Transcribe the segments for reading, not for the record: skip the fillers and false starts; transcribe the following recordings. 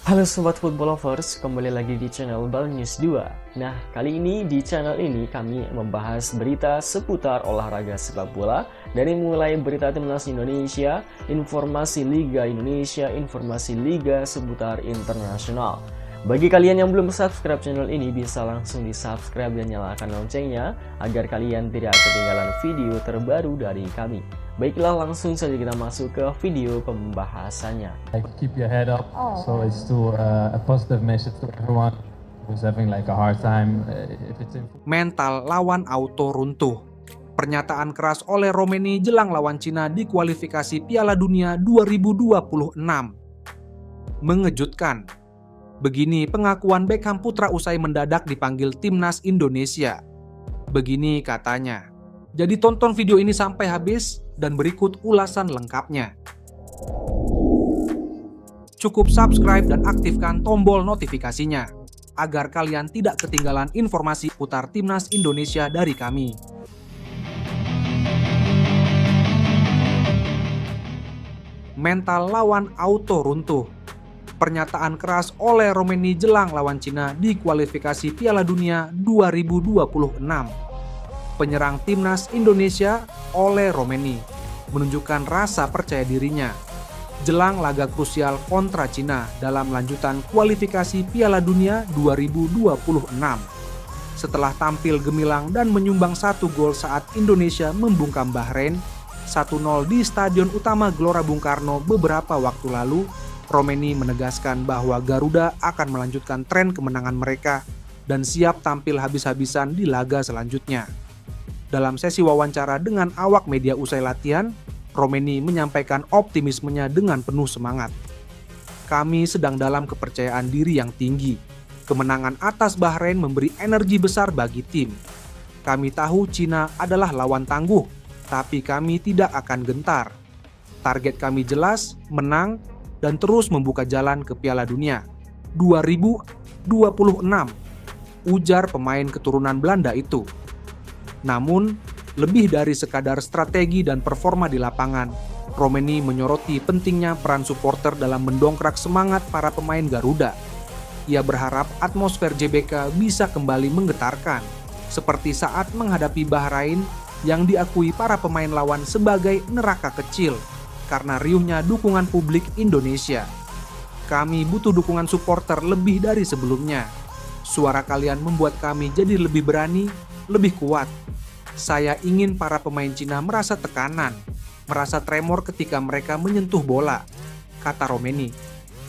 Halo Sobat Football Lovers, kembali lagi di channel Bal News 2. Nah, kali ini di channel ini kami membahas berita seputar olahraga sepak bola dari mulai berita timnas Indonesia, informasi Liga Indonesia, informasi Liga seputar internasional. Bagi kalian yang belum subscribe channel ini, bisa langsung di subscribe dan nyalakan loncengnya agar kalian tidak ketinggalan video terbaru dari kami. Baiklah, langsung saja kita masuk ke video pembahasannya. Like keep your head up. So it's to a positive message to everyone who's having like a hard time. If it's Mental lawan auto runtuh. Pernyataan keras oleh Romeni jelang lawan Cina di kualifikasi Piala Dunia 2026. Mengejutkan. Begini pengakuan Beckham Putra usai mendadak dipanggil timnas Indonesia. Begini katanya. Jadi tonton video ini sampai habis dan berikut ulasan lengkapnya. Cukup subscribe dan aktifkan tombol notifikasinya agar kalian tidak ketinggalan informasi putar timnas Indonesia dari kami. Mental lawan auto runtuh. Pernyataan keras oleh Romeni jelang lawan Cina di kualifikasi Piala Dunia 2026. Penyerang timnas Indonesia oleh Romeni menunjukkan rasa percaya dirinya jelang laga krusial kontra Cina dalam lanjutan kualifikasi Piala Dunia 2026. Setelah tampil gemilang dan menyumbang 1 gol saat Indonesia membungkam Bahrain 1-0 di Stadion Utama Gelora Bung Karno beberapa waktu lalu, Romeni menegaskan bahwa Garuda akan melanjutkan tren kemenangan mereka dan siap tampil habis-habisan di laga selanjutnya. Dalam sesi wawancara dengan awak media usai latihan, Romeni menyampaikan optimismenya dengan penuh semangat. Kami sedang dalam kepercayaan diri yang tinggi. Kemenangan atas Bahrain memberi energi besar bagi tim. Kami tahu Cina adalah lawan tangguh, tapi kami tidak akan gentar. Target kami jelas, menang, dan terus membuka jalan ke Piala Dunia 2026, ujar pemain keturunan Belanda itu. Namun, lebih dari sekadar strategi dan performa di lapangan, Romeni menyoroti pentingnya peran supporter dalam mendongkrak semangat para pemain Garuda. Ia berharap atmosfer JBK bisa kembali menggetarkan, seperti saat menghadapi Bahrain yang diakui para pemain lawan sebagai neraka kecil karena riuhnya dukungan publik Indonesia. Kami butuh dukungan supporter lebih dari sebelumnya. Suara kalian membuat kami jadi lebih berani, lebih kuat. Saya ingin para pemain Cina merasa tekanan, merasa tremor ketika mereka menyentuh bola, kata Romeni.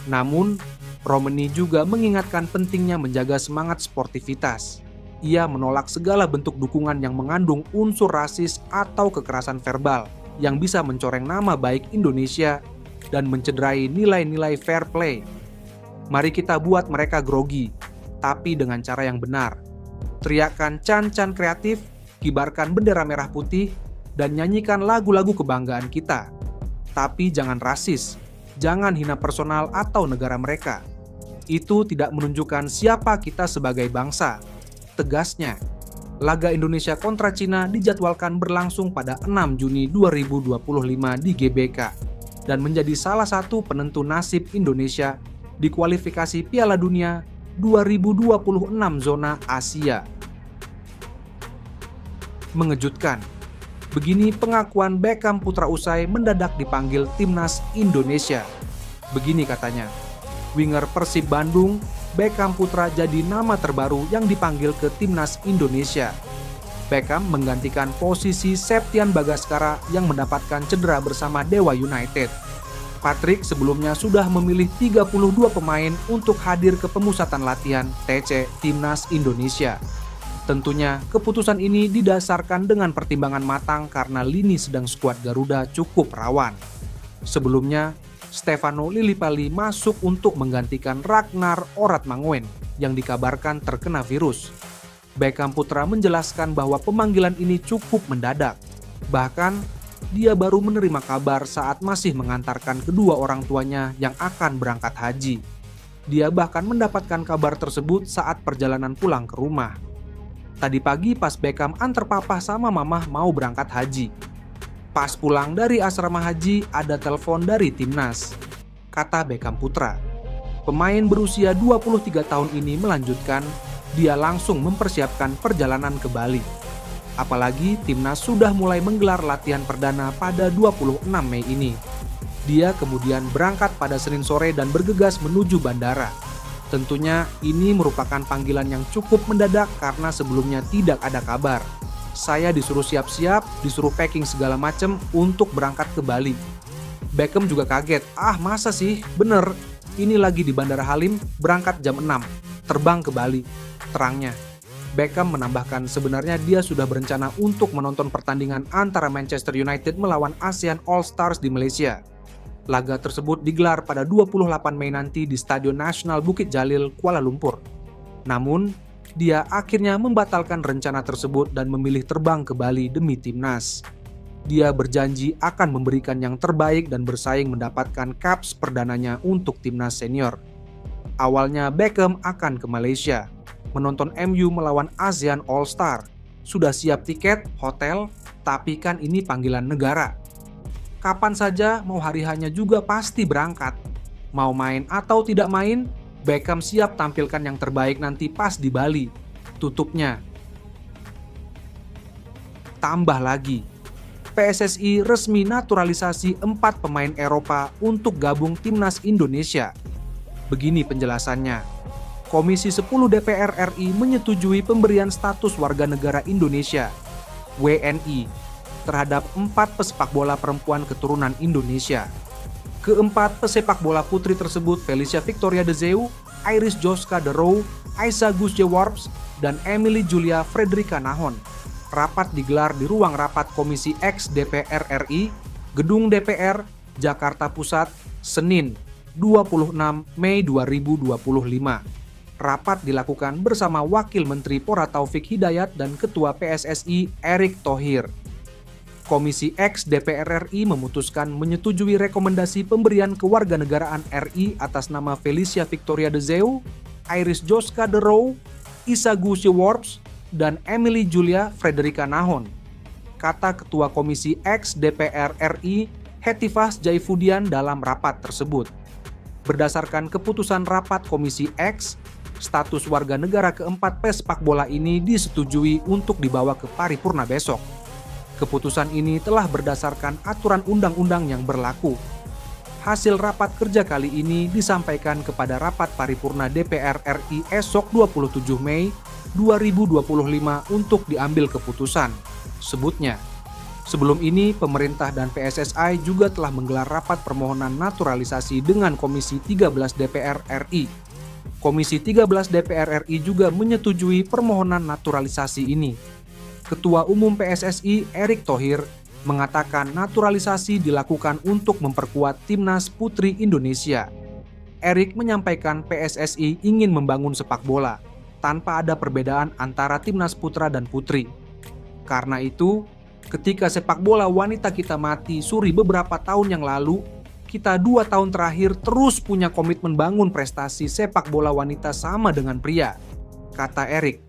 Namun, Romeni juga mengingatkan pentingnya menjaga semangat sportivitas. Ia menolak segala bentuk dukungan yang mengandung unsur rasis atau kekerasan verbal yang bisa mencoreng nama baik Indonesia dan mencederai nilai-nilai fair play. Mari kita buat mereka grogi, tapi dengan cara yang benar. Teriakan can-can kreatif, kibarkan bendera merah putih, dan nyanyikan lagu-lagu kebanggaan kita. Tapi jangan rasis, jangan hina personal atau negara mereka. Itu tidak menunjukkan siapa kita sebagai bangsa. Tegasnya. Laga Indonesia kontra Cina dijadwalkan berlangsung pada 6 Juni 2025 di GBK dan menjadi salah satu penentu nasib Indonesia di kualifikasi Piala Dunia 2026 zona Asia. Mengejutkan. Begini pengakuan Beckham Putra usai mendadak dipanggil timnas Indonesia. Begini katanya, winger Persib Bandung Beckham Putra jadi nama terbaru yang dipanggil ke timnas Indonesia. Beckham menggantikan posisi Septian Bagaskara yang mendapatkan cedera bersama Dewa United. Patrick sebelumnya sudah memilih 32 pemain untuk hadir ke pemusatan latihan TC Timnas Indonesia. Tentunya keputusan ini didasarkan dengan pertimbangan matang karena lini sedang skuad Garuda cukup rawan. Sebelumnya, Stefano Lillipali masuk untuk menggantikan Ragnar Oratmangoen yang dikabarkan terkena virus. Beckham Putra menjelaskan bahwa pemanggilan ini cukup mendadak. Bahkan, dia baru menerima kabar saat masih mengantarkan kedua orang tuanya yang akan berangkat haji. Dia bahkan mendapatkan kabar tersebut saat perjalanan pulang ke rumah. Tadi pagi pas Beckham antar papa sama mamah mau berangkat haji. Pas pulang dari asrama haji ada telepon dari timnas, kata Beckham Putra. Pemain berusia 23 tahun ini melanjutkan, dia langsung mempersiapkan perjalanan ke Bali. Apalagi timnas sudah mulai menggelar latihan perdana pada 26 Mei ini. Dia kemudian berangkat pada Senin sore dan bergegas menuju bandara. Tentunya ini merupakan panggilan yang cukup mendadak karena sebelumnya tidak ada kabar. Saya disuruh siap-siap, disuruh packing segala macam untuk berangkat ke Bali. Beckham juga kaget, masa sih? Bener, ini lagi di Bandara Halim, berangkat jam 6, terbang ke Bali, terangnya. Beckham menambahkan sebenarnya dia sudah berencana untuk menonton pertandingan antara Manchester United melawan ASEAN All Stars di Malaysia. Laga tersebut digelar pada 28 Mei nanti di Stadion Nasional Bukit Jalil, Kuala Lumpur. Namun, dia akhirnya membatalkan rencana tersebut dan memilih terbang ke Bali demi timnas. Dia berjanji akan memberikan yang terbaik dan bersaing mendapatkan caps perdananya untuk timnas senior. Awalnya Beckham akan ke Malaysia, menonton MU melawan ASEAN All Star. Sudah siap tiket, hotel, tapi kan ini panggilan negara. Kapan saja mau hari hanya juga pasti berangkat. Mau main atau tidak main, Beckham siap tampilkan yang terbaik nanti pas di Bali. Tutupnya. Tambah lagi, PSSI resmi naturalisasi 4 pemain Eropa untuk gabung timnas Indonesia. Begini penjelasannya. Komisi 10 DPR RI menyetujui pemberian status warga negara Indonesia (WNI) terhadap 4 pesepak bola perempuan keturunan Indonesia. Keempat pesepak bola putri tersebut Felicia Victoria De Zeeuw, Iris Joska De Roo, Aiza Gusje Worps, dan Emily Julia Frederica Nahon. Rapat digelar di ruang rapat Komisi X DPR RI, Gedung DPR, Jakarta Pusat, Senin, 26 Mei 2025. Rapat dilakukan bersama Wakil Menteri Pora Taufik Hidayat dan Ketua PSSI Erick Thohir. Komisi X DPR RI memutuskan menyetujui rekomendasi pemberian kewarganegaraan RI atas nama Felicia Victoria De Zeeuw, Iris Joska De Roo, Aiza Gusje Worps, dan Emily Julia Frederica Nahon, kata Ketua Komisi X DPR RI Hetifas Jaifudian dalam rapat tersebut. Berdasarkan keputusan rapat Komisi X, status warga negara keempat pesepak bola ini disetujui untuk dibawa ke paripurna besok. Keputusan ini telah berdasarkan aturan undang-undang yang berlaku. Hasil rapat kerja kali ini disampaikan kepada rapat paripurna DPR RI esok 27 Mei 2025 untuk diambil keputusan. Sebutnya, sebelum ini pemerintah dan PSSI juga telah menggelar rapat permohonan naturalisasi dengan Komisi 13 DPR RI. Komisi 13 DPR RI juga menyetujui permohonan naturalisasi ini. Ketua Umum PSSI Erick Thohir mengatakan naturalisasi dilakukan untuk memperkuat timnas putri Indonesia. Erick menyampaikan PSSI ingin membangun sepak bola tanpa ada perbedaan antara timnas putra dan putri. Karena itu, ketika sepak bola wanita kita mati suri beberapa tahun yang lalu, kita 2 tahun terakhir terus punya komitmen bangun prestasi sepak bola wanita sama dengan pria, kata Erick.